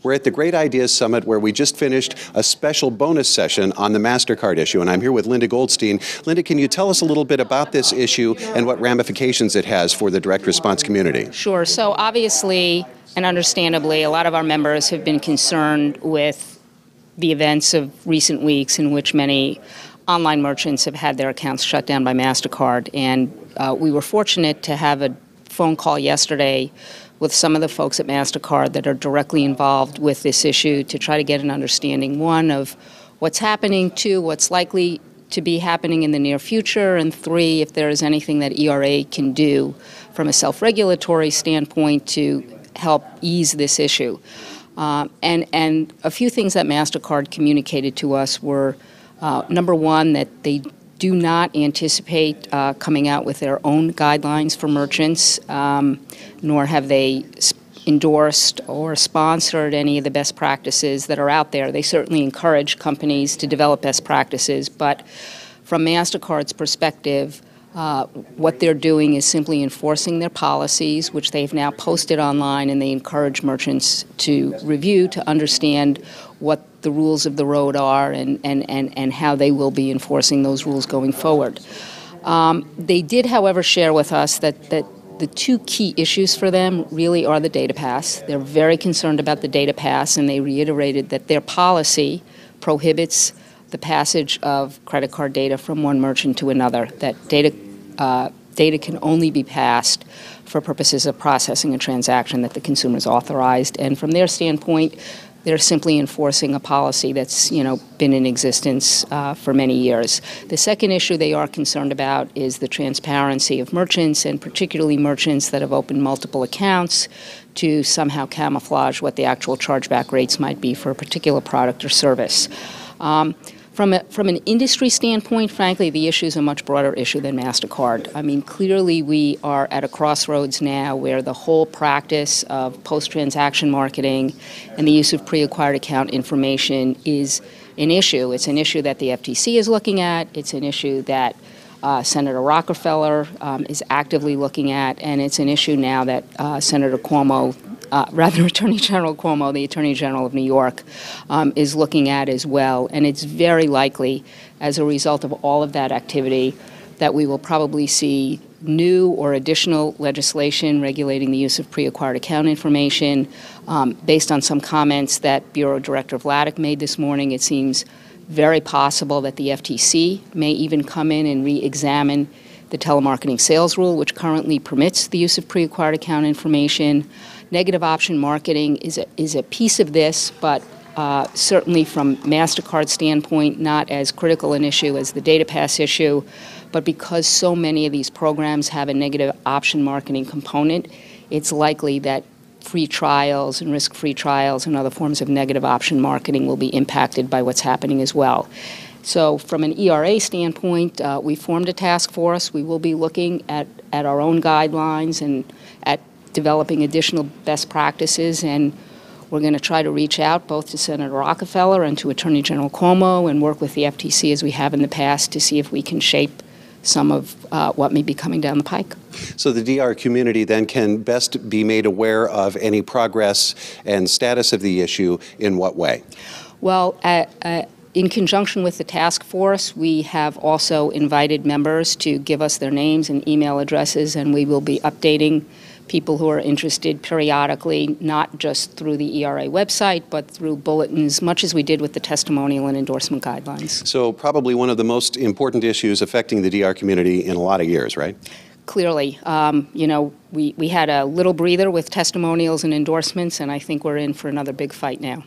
We're at the Great Ideas Summit, where we just finished a special bonus session on the MasterCard issue, and I'm here with Linda Goldstein. Linda, can you tell us a little bit about this issue and what ramifications it has for the direct response community? Sure. So obviously and understandably, a lot of our members have been concerned with the events of recent weeks in which many online merchants have had their accounts shut down by MasterCard. And we were fortunate to have a phone call yesterday with some of the folks at MasterCard that are directly involved with this issue to try to get an understanding, one, of what's happening, two, what's likely to be happening in the near future, and three, if there is anything that ERA can do from a self-regulatory standpoint to help ease this issue. And a few things that MasterCard communicated to us were, number one, that they do not anticipate coming out with their own guidelines for merchants, nor have they endorsed or sponsored any of the best practices that are out there. They certainly encourage companies to develop best practices, but from MasterCard's perspective, what they're doing is simply enforcing their policies, which they've now posted online, and they encourage merchants to review to understand what the rules of the road are and how they will be enforcing those rules going forward. They did, however, share with us that the two key issues for them really are the data pass. They're very concerned about the data pass, and they reiterated that their policy prohibits the passage of credit card data from one merchant to another, that data can only be passed for purposes of processing a transaction that the consumer is authorized. And from their standpoint, they're simply enforcing a policy that's, been in existence for many years. The second issue they are concerned about is the transparency of merchants, and particularly merchants that have opened multiple accounts to somehow camouflage what the actual chargeback rates might be for a particular product or service. From an industry standpoint, frankly, the issue is a much broader issue than MasterCard. I mean, clearly we are at a crossroads now where the whole practice of post-transaction marketing and the use of pre-acquired account information is an issue. It's an issue that the FTC is looking at. It's an issue that Senator Rockefeller is actively looking at, and it's an issue now that Senator Cuomo, Attorney General Cuomo, the Attorney General of New York, is looking at as well. And it's very likely, as a result of all of that activity, that we will probably see new or additional legislation regulating the use of pre-acquired account information. Based on some comments that Bureau Director Vladeck made this morning, it seems very possible that the FTC may even come in and re-examine the telemarketing sales rule, which currently permits the use of pre-acquired account information. Negative option marketing is a piece of this, but certainly from MasterCard's standpoint, not as critical an issue as the data pass issue. But because so many of these programs have a negative option marketing component, it's likely that free trials and risk-free trials and other forms of negative option marketing will be impacted by what's happening as well. So from an ERA standpoint, we formed a task force. We will be looking at our own guidelines and at developing additional best practices, and we're going to try to reach out both to Senator Rockefeller and to Attorney General Cuomo and work with the FTC as we have in the past to see if we can shape some of what may be coming down the pike. So the DR community then can best be made aware of any progress and status of the issue in what way? Well, in conjunction with the task force, we have also invited members to give us their names and email addresses, and we will be updating people who are interested periodically, not just through the ERA website, but through bulletins, much as we did with the testimonial and endorsement guidelines. So probably one of the most important issues affecting the DR community in a lot of years, right? Clearly. We had a little breather with testimonials and endorsements, and I think we're in for another big fight now.